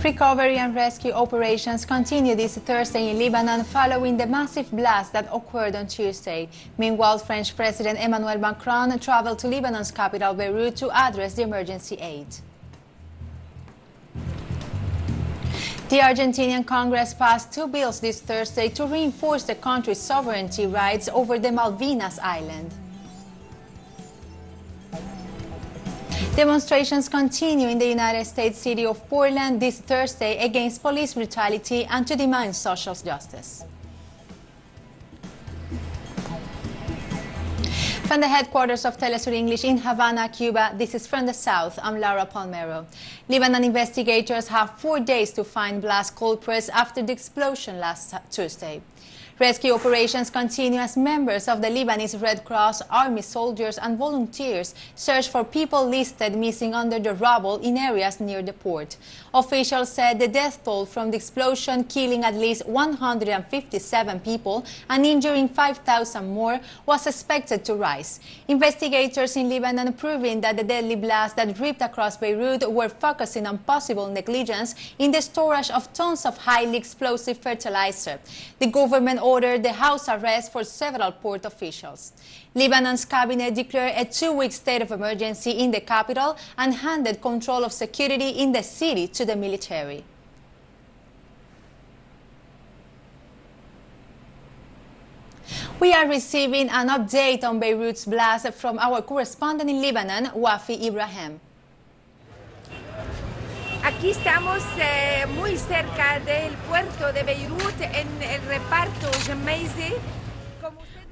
Recovery and rescue operations continue this Thursday in Lebanon following the massive blast that occurred on Tuesday. Meanwhile, French President Emmanuel Macron traveled to Lebanon's capital, Beirut, to address the emergency aid. The Argentinian Congress passed two bills this Thursday to reinforce the country's sovereignty rights over the Malvinas Island. Demonstrations continue in the United States city of Portland this Thursday against police brutality and to demand social justice. From the headquarters of Telesur English in Havana, Cuba, this is From the South. I'm Laura Palmero. Lebanon investigators have 4 days to find blast culprits after the explosion last Tuesday. Rescue operations continue as members of the Lebanese Red Cross, Army soldiers and volunteers search for people listed missing under the rubble in areas near the port. Officials said the death toll from the explosion, killing at least 157 people and injuring 5,000 more, was expected to rise. Investigators in Lebanon proving that the deadly blast that ripped across Beirut were focusing on possible negligence in the storage of tons of highly explosive fertilizer. The government ordered the house arrest for several port officials. Lebanon's cabinet declared a 2-week state of emergency in the capital and handed control of security in the city to the military. We are receiving an update on Beirut's blast from our correspondent in Lebanon, Wafi Ibrahim. Aquí estamos muy cerca del puerto de Beirut en el reparto Jemaisi.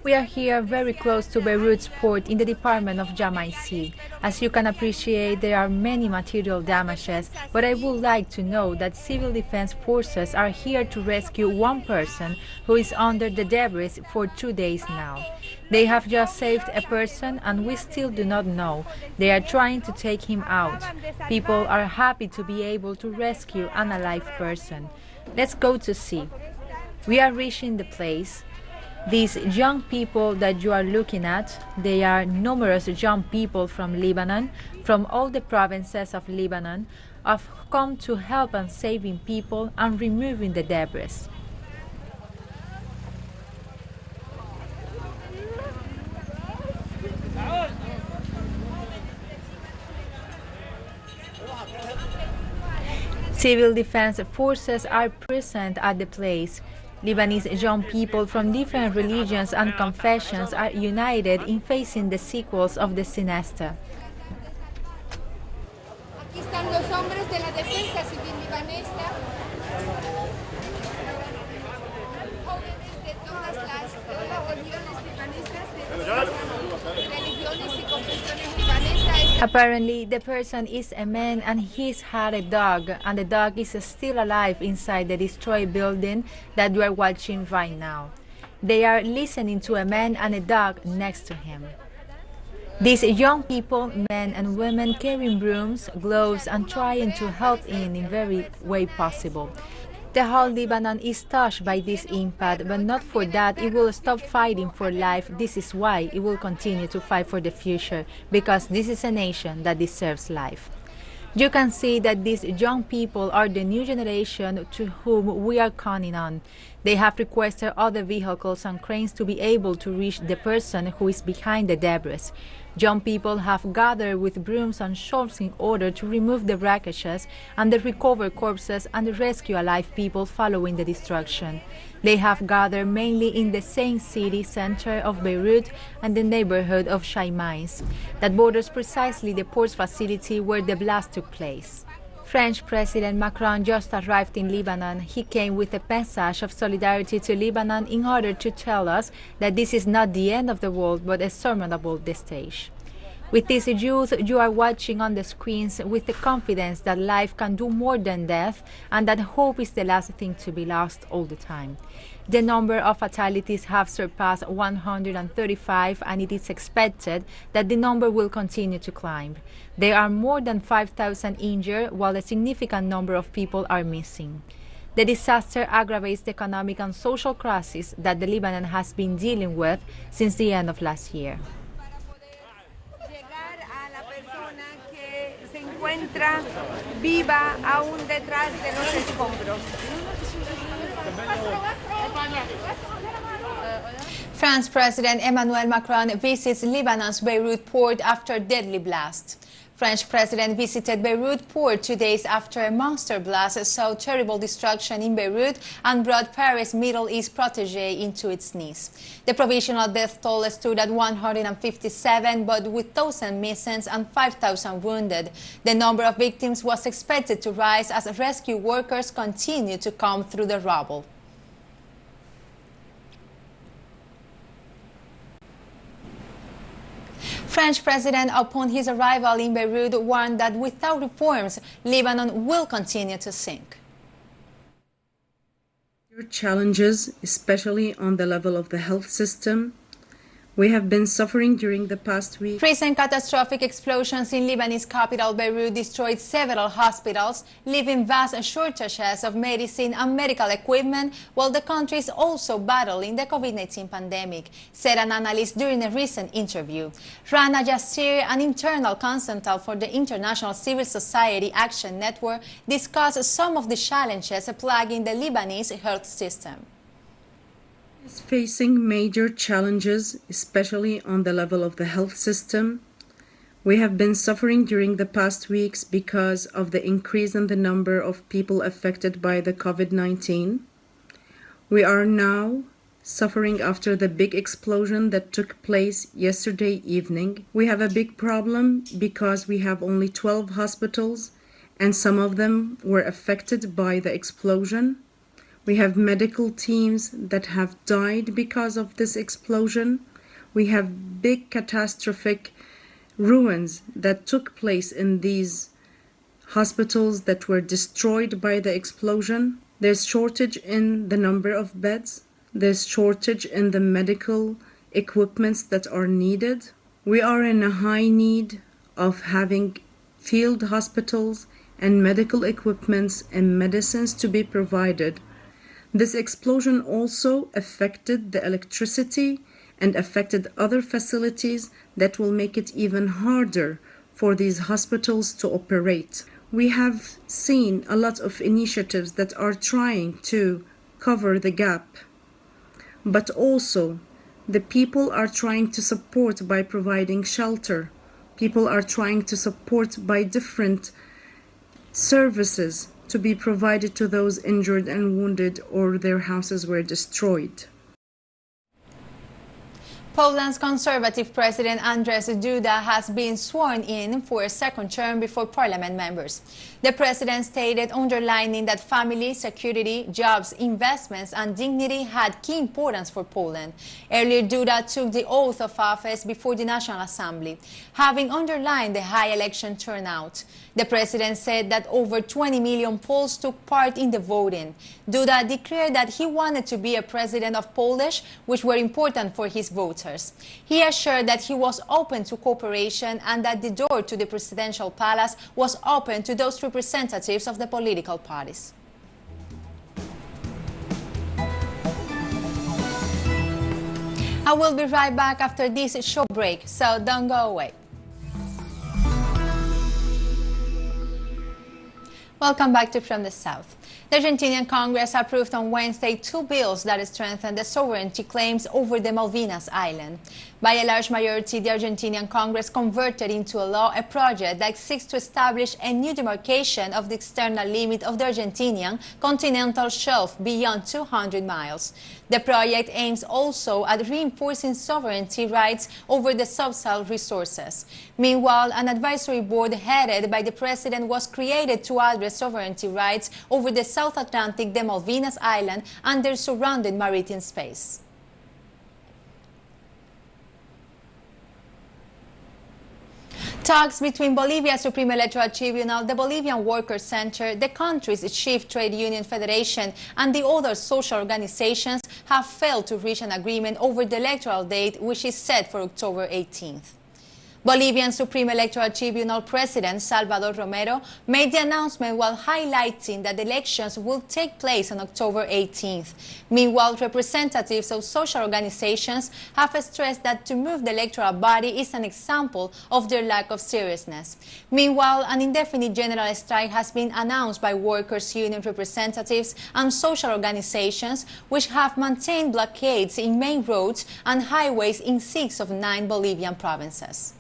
We are here very close to Beirut's port in the department of Jemaisi. As you can appreciate, there are many material damages, but I would like to know that civil defense forces are here to rescue one person who is under the debris for 2 days now. They have just saved a person and we still do not know. They are trying to take him out. People are happy to be able to rescue an alive person. Let's go to see. We are reaching the place. These young people that you are looking at, they are numerous young people from Lebanon, from all the provinces of Lebanon, have come to help in saving people and removing the debris. Civil defense forces are present at the place. Lebanese young people from different religions and confessions are united in facing the sequels of the semester. Aquí están los hombres de la defensa civil libanesa, jóvenes de todas las religiones libanesas, de todas las religiones y confesiones libanesas. Apparently, the person is a man and he's had a dog, and the dog is still alive inside the destroyed building that you are watching right now. They are listening to a man and a dog next to him. These young people, men and women, carrying brooms, gloves, and trying to help in every way possible. The whole Lebanon is touched by this impact, but not for that it will stop fighting for life. This is why it will continue to fight for the future, because this is a nation that deserves life. You can see that these young people are the new generation to whom we are counting on. They have requested other vehicles and cranes to be able to reach the person who is behind the debris. Young people have gathered with brooms and shovels in order to remove the wreckages and the recover corpses and rescue alive people following the destruction. They have gathered mainly in the same city center of Beirut and the neighborhood of Shaimais, that borders precisely the port's facility where the blast took place. French President Macron just arrived in Lebanon. He came with a message of solidarity to Lebanon in order to tell us that this is not the end of the world, but a surmountable stage. With this youth you are watching on the screens, with the confidence that life can do more than death and that hope is the last thing to be lost all the time. The number of fatalities have surpassed 135 and it is expected that the number will continue to climb. There are more than 5,000 injured while a significant number of people are missing. The disaster aggravates the economic and social crisis that the Lebanon has been dealing with since the end of last year. encuentra viva aún detrás de los escombros. France President Emmanuel Macron visits Lebanon's Beirut port after deadly blast. French President visited Beirut port 2 days after a monster blast saw terrible destruction in Beirut and brought Paris' Middle East protege into its knees. The provisional death toll stood at 157, but with 1,000 missing and 5,000 wounded. The number of victims was expected to rise as rescue workers continue to come through the rubble. French President, upon his arrival in Beirut, warned that without reforms, Lebanon will continue to sink. Challenges, especially on the level of the health system, we have been suffering during the past week. Recent catastrophic explosions in Lebanese capital Beirut destroyed several hospitals, leaving vast shortages of medicine and medical equipment, while the country is also battling the COVID-19 pandemic, said an analyst during a recent interview. Rana Yassir, an internal consultant for the International Civil Society Action Network, discussed some of the challenges plaguing the Lebanese health system. Is facing major challenges, especially on the level of the health system. We have been suffering during the past weeks because of the increase in the number of people affected by the COVID-19. We are now suffering after the big explosion that took place yesterday evening. We have a big problem because we have only 12 hospitals and some of them were affected by the explosion. We have medical teams that have died because of this explosion. We have big catastrophic ruins that took place in these hospitals that were destroyed by the explosion. There's shortage in the number of beds. There's shortage in the medical equipments that are needed. We are in a high need of having field hospitals and medical equipments and medicines to be provided. This explosion also affected the electricity and affected other facilities that will make it even harder for these hospitals to operate. We have seen a lot of initiatives that are trying to cover the gap, but also the people are trying to support by providing shelter. People are trying to support by different services to be provided to those injured and wounded or their houses were destroyed. Poland's Conservative President Andrzej Duda has been sworn in for a second term before parliament members. The president stated, underlining that family, security, jobs, investments and dignity had key importance for Poland. Earlier, Duda took the oath of office before the National Assembly, having underlined the high election turnout. The president said that over 20 million Poles took part in the voting. Duda declared that he wanted to be a president of Polish, which were important for his voters. He assured that he was open to cooperation and that the door to the presidential palace was open to those representatives of the political parties. I will be right back after this short break, so don't go away. Welcome back to From the South. The Argentinian Congress approved on Wednesday 2 bills that strengthen the sovereignty claims over the Malvinas Island. By a large majority, the Argentinian Congress converted into a law a project that seeks to establish a new demarcation of the external limit of the Argentinian continental shelf beyond 200 miles. The project aims also at reinforcing sovereignty rights over the subsoil resources. Meanwhile, an advisory board headed by the president was created to address sovereignty rights over the South Atlantic, the Malvinas Island, and their surrounding maritime space. Talks between Bolivia's Supreme Electoral Tribunal, the Bolivian Workers' Center, the country's chief trade union federation, and the other social organizations have failed to reach an agreement over the electoral date, which is set for October 18th. Bolivian Supreme Electoral Tribunal President Salvador Romero made the announcement while highlighting that the elections will take place on October 18th. Meanwhile, representatives of social organizations have stressed that to move the electoral body is an example of their lack of seriousness. Meanwhile, an indefinite general strike has been announced by workers' union representatives and social organizations, which have maintained blockades in main roads and highways in 6 of 9 Bolivian provinces.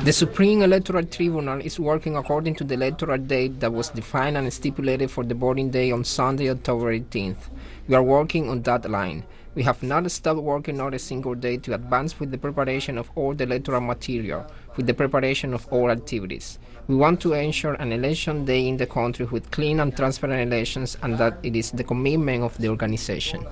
The Supreme Electoral Tribunal is working according to the electoral date that was defined and stipulated for the voting day on Sunday, October 18th. We are working on that line. We have not stopped working on a single day to advance with the preparation of all the electoral material, with the preparation of all activities. We want to ensure an election day in the country with clean and transparent elections, and that it is the commitment of the organization.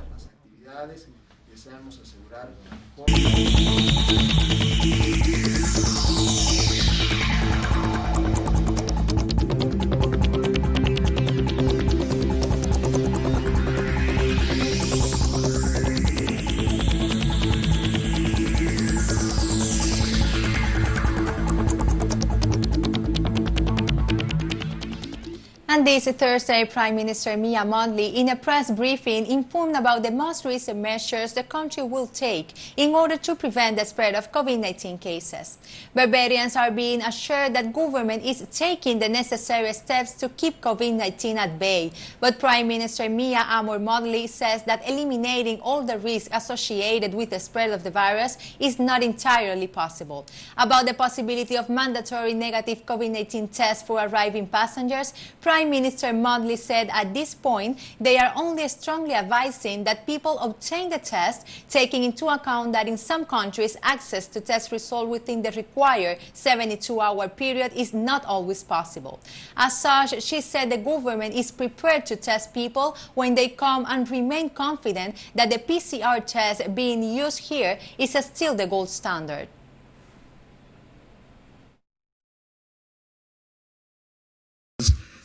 And this Thursday, Prime Minister Mia Mottley, in a press briefing, informed about the most recent measures the country will take in order to prevent the spread of COVID-19 cases. Barbarians are being assured that government is taking the necessary steps to keep COVID-19 at bay. But Prime Minister Mia Amor Mottley says that eliminating all the risks associated with the spread of the virus is not entirely possible. About the possibility of mandatory negative COVID-19 tests for arriving passengers, Prime Minister Mottley said at this point they are only strongly advising that people obtain the test, taking into account that in some countries access to test results within the required 72-hour period is not always possible. As such, she said the government is prepared to test people when they come and remain confident that the PCR test being used here is still the gold standard.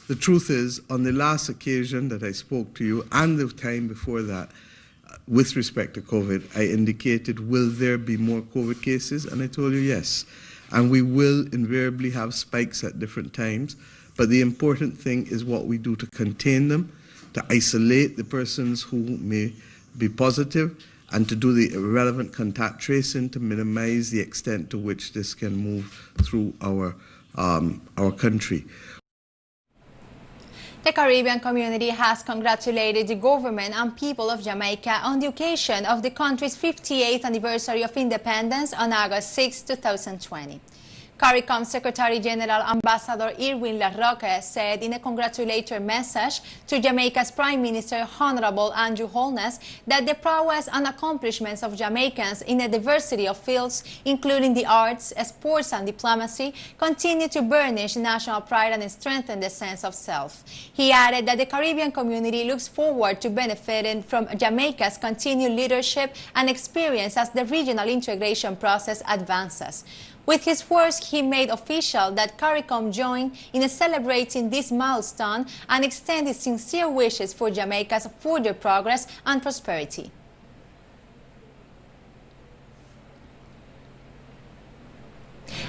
The truth is, on the last occasion that I spoke to you and the time before that, with respect to COVID, I indicated, will there be more COVID cases? And I told you yes. And we will invariably have spikes at different times. But the important thing is what we do to contain them, to isolate the persons who may be positive, and to do the relevant contact tracing to minimize the extent to which this can move through our country. The Caribbean community has congratulated the government and people of Jamaica on the occasion of the country's 58th anniversary of independence on August 6, 2020. CARICOM Secretary General Ambassador Irwin LaRocque said in a congratulatory message to Jamaica's Prime Minister Honorable Andrew Holness that the prowess and accomplishments of Jamaicans in a diversity of fields, including the arts, sports and diplomacy, continue to burnish national pride and strengthen the sense of self. He added that the Caribbean community looks forward to benefiting from Jamaica's continued leadership and experience as the regional integration process advances. With his words, he made official that CARICOM joined in celebrating this milestone and extended sincere wishes for Jamaica's further progress and prosperity.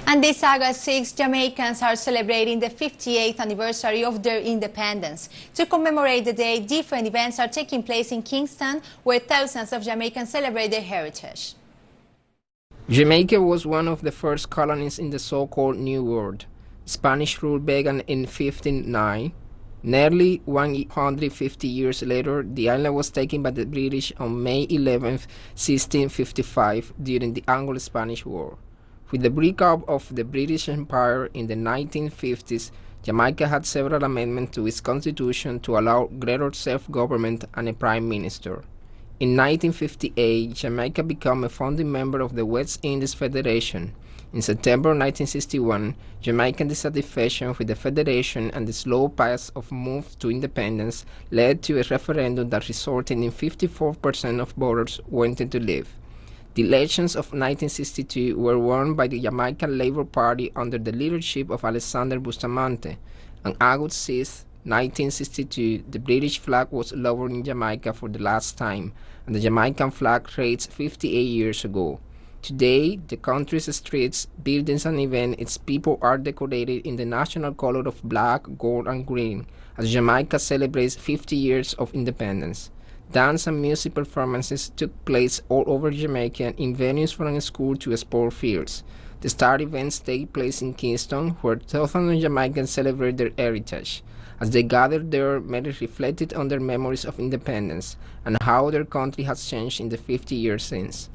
And this August 6, Jamaicans are celebrating the 58th anniversary of their independence. To commemorate the day, different events are taking place in Kingston, where thousands of Jamaicans celebrate their heritage. Jamaica was one of the first colonies in the so-called New World. Spanish rule began in 1509. Nearly 150 years later, the island was taken by the British on May 11, 1655, during the Anglo-Spanish War. With the breakup of the British Empire in the 1950s, Jamaica had several amendments to its constitution to allow greater self-government and a prime minister. In 1958, Jamaica became a founding member of the West Indies Federation. In September 1961, Jamaican dissatisfaction with the Federation and the slow pace of move to independence led to a referendum that resulted in 54% of voters wanting to leave. The elections of 1962 were won by the Jamaican Labour Party under the leadership of Alexander Bustamante. On August 6, 1962, the British flag was lowered in Jamaica for the last time, and the Jamaican flag raised 58 years ago. Today, the country's streets, buildings, and even its people are decorated in the national color of black, gold, and green, as Jamaica celebrates 50 years of independence. Dance and music performances took place all over Jamaica in venues from school to sport fields. The star events take place in Kingston, where thousands of Jamaicans celebrate their heritage. As they gathered there, many reflected on their memories of independence and how their country has changed in the 50 years since.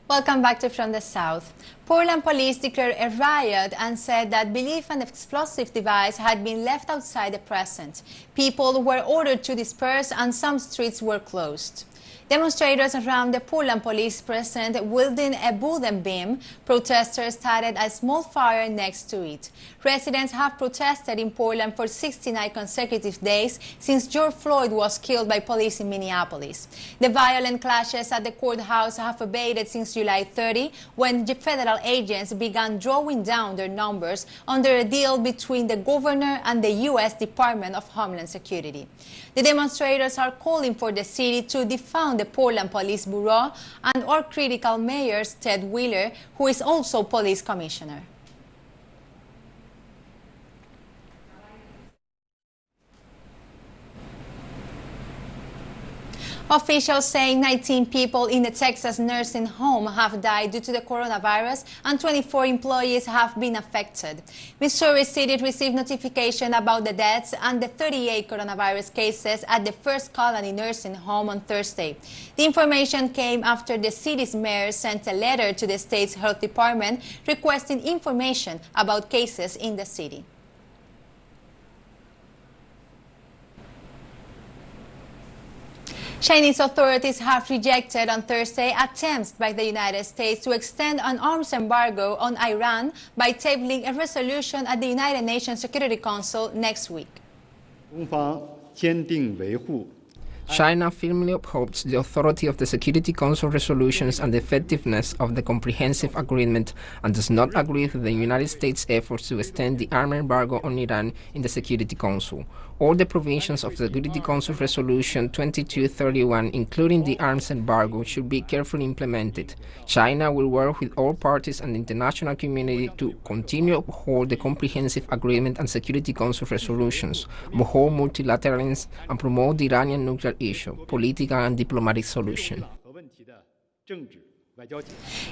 Welcome back to From the South. Portland police declared a riot and said that belief an explosive device had been left outside the precinct. People were ordered to disperse and some streets were closed. Demonstrators around the Portland police precinct wielding a wooden beam. Protesters started a small fire next to it. Residents have protested in Portland for 69 consecutive days since George Floyd was killed by police in Minneapolis. The violent clashes at the courthouse have abated since July 30, when the federal agents began drawing down their numbers under a deal between the governor and the U.S. Department of Homeland Security. The demonstrators are calling for the city to defund the Portland Police Bureau and our critical mayor Ted Wheeler, who is also police commissioner. Officials say 19 people in the Texas nursing home have died due to the coronavirus and 24 employees have been affected. Missouri City received notification about the deaths and the 38 coronavirus cases at the First Colony nursing home on Thursday. The information came after the city's mayor sent a letter to the state's health department requesting information about cases in the city. Chinese authorities have rejected on Thursday attempts by the United States to extend an arms embargo on Iran by tabling a resolution at the United Nations Security Council next week. China firmly upholds the authority of the Security Council resolutions and the effectiveness of the comprehensive agreement and does not agree with the United States' efforts to extend the arms embargo on Iran in the Security Council. All the provisions of the Security Council Resolution 2231, including the arms embargo, should be carefully implemented. China will work with all parties and the international community to continue to uphold the comprehensive agreement and Security Council resolutions, uphold multilateralism, and promote the Iranian nuclear issue, political and diplomatic solution.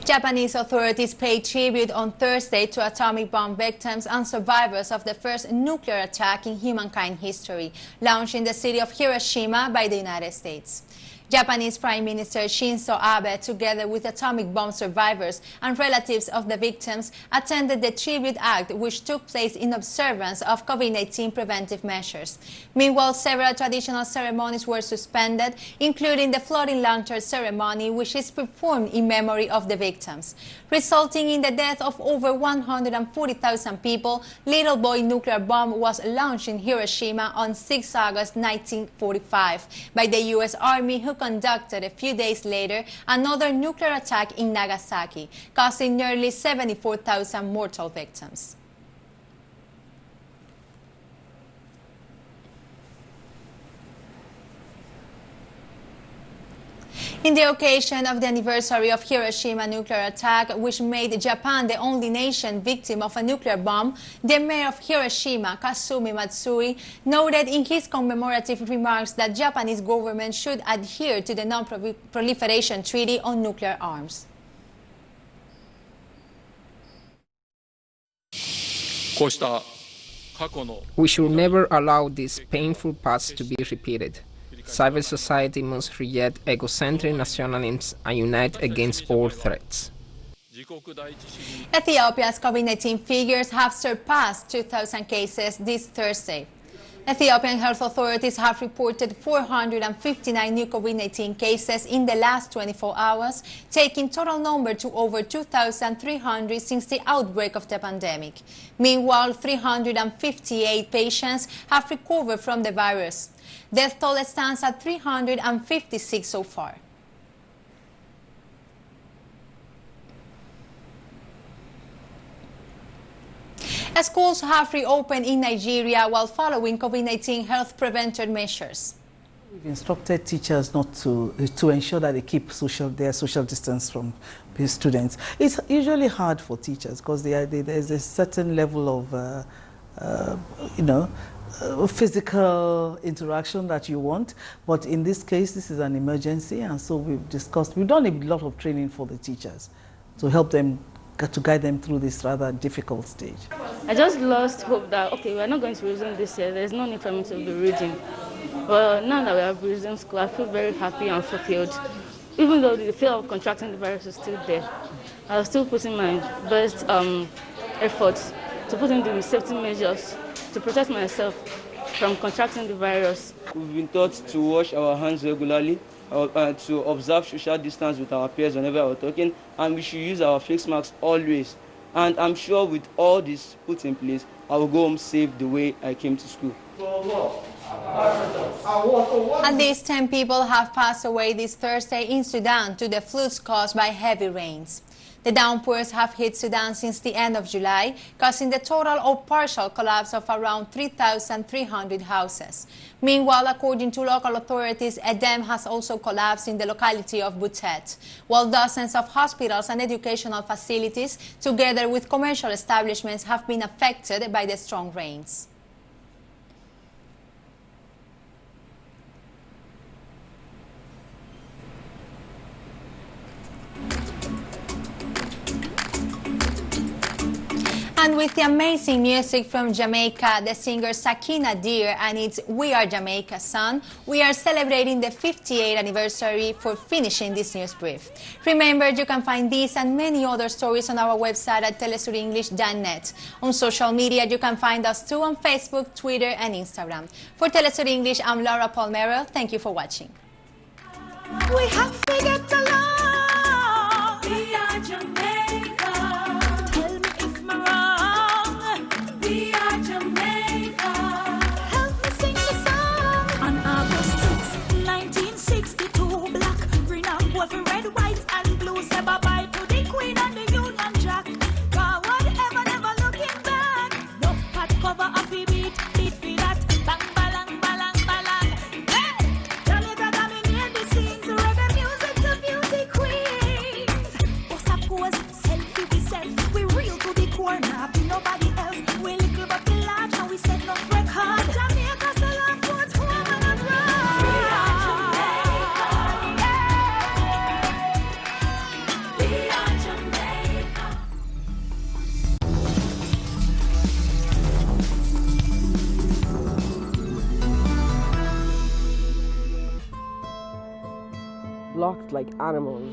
Japanese authorities paid tribute on Thursday to atomic bomb victims and survivors of the first nuclear attack in humankind history, launched in the city of Hiroshima by the United States. Japanese Prime Minister Shinzo Abe, together with atomic bomb survivors and relatives of the victims, attended the tribute act, which took place in observance of COVID-19 preventive measures. Meanwhile, several traditional ceremonies were suspended, including the floating lantern ceremony, which is performed in memory of the victims. Resulting in the death of over 140,000 people, Little Boy nuclear bomb was launched in Hiroshima on 6 August 1945 by the U.S. Army, who conducted a few days later another nuclear attack in Nagasaki, causing nearly 74,000 mortal victims. In the occasion of the anniversary of Hiroshima nuclear attack, which made Japan the only nation victim of a nuclear bomb, the mayor of Hiroshima, Kasumi Matsui, noted in his commemorative remarks that Japanese government should adhere to the Non-Proliferation Treaty on Nuclear Arms. We should never allow this painful past to be repeated. Civil society must reject egocentric nationalism and unite against all threats. Ethiopia's COVID-19 figures have surpassed 2,000 cases this Thursday. Ethiopian health authorities have reported 459 new COVID-19 cases in the last 24 hours, taking total number to over 2,300 since the outbreak of the pandemic. Meanwhile, 358 patients have recovered from the virus. Death toll stands at 356 so far. Schools have reopened in Nigeria while following COVID-19 health preventive measures. We've instructed teachers not to ensure that they keep their social distance from students. It's usually hard for teachers because there's a certain level of physical interaction that you want. But in this case, this is an emergency, and so we've done a lot of training for the teachers to help them, to guide them through this rather difficult stage. I just lost hope that, okay, we're not going to resume this year. There's no need for me to be reading. But now that we have resumed school, I feel very happy and fulfilled. Even though the fear of contracting the virus is still there, I was still putting my best efforts to put in the safety measures to protect myself from contracting the virus. We've been taught to wash our hands regularly, to observe social distance with our peers whenever we're talking, and we should use our face masks always. And I'm sure with all this put in place, I will go home safe the way I came to school. At least 10 people have passed away this Thursday in Sudan to the floods caused by heavy rains. The downpours have hit Sudan since the end of July, causing the total or partial collapse of around 3,300 houses. Meanwhile, according to local authorities, a dam has also collapsed in the locality of Butet, while dozens of hospitals and educational facilities, together with commercial establishments, have been affected by the strong rains. And with the amazing music from Jamaica, the singer Sakina Deer and its We Are Jamaica song, we are celebrating the 58th anniversary for finishing this news brief. Remember, you can find these and many other stories on our website at telesurenglish.net. On social media, you can find us too on Facebook, Twitter, and Instagram. For Telesur English, I'm Laura Palmero. Thank you for watching. We have figured the law. We are Jamaica. Blocked like animals,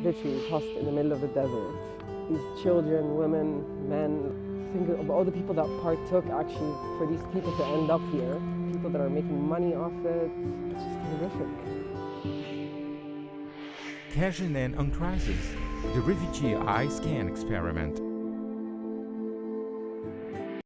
literally tossed in the middle of the desert. These children, women, men, think of all the people that partook actually for these people to end up here, people that are making money off it. It's just horrific. Cashing in on crisis, the refugee eye scan experiment.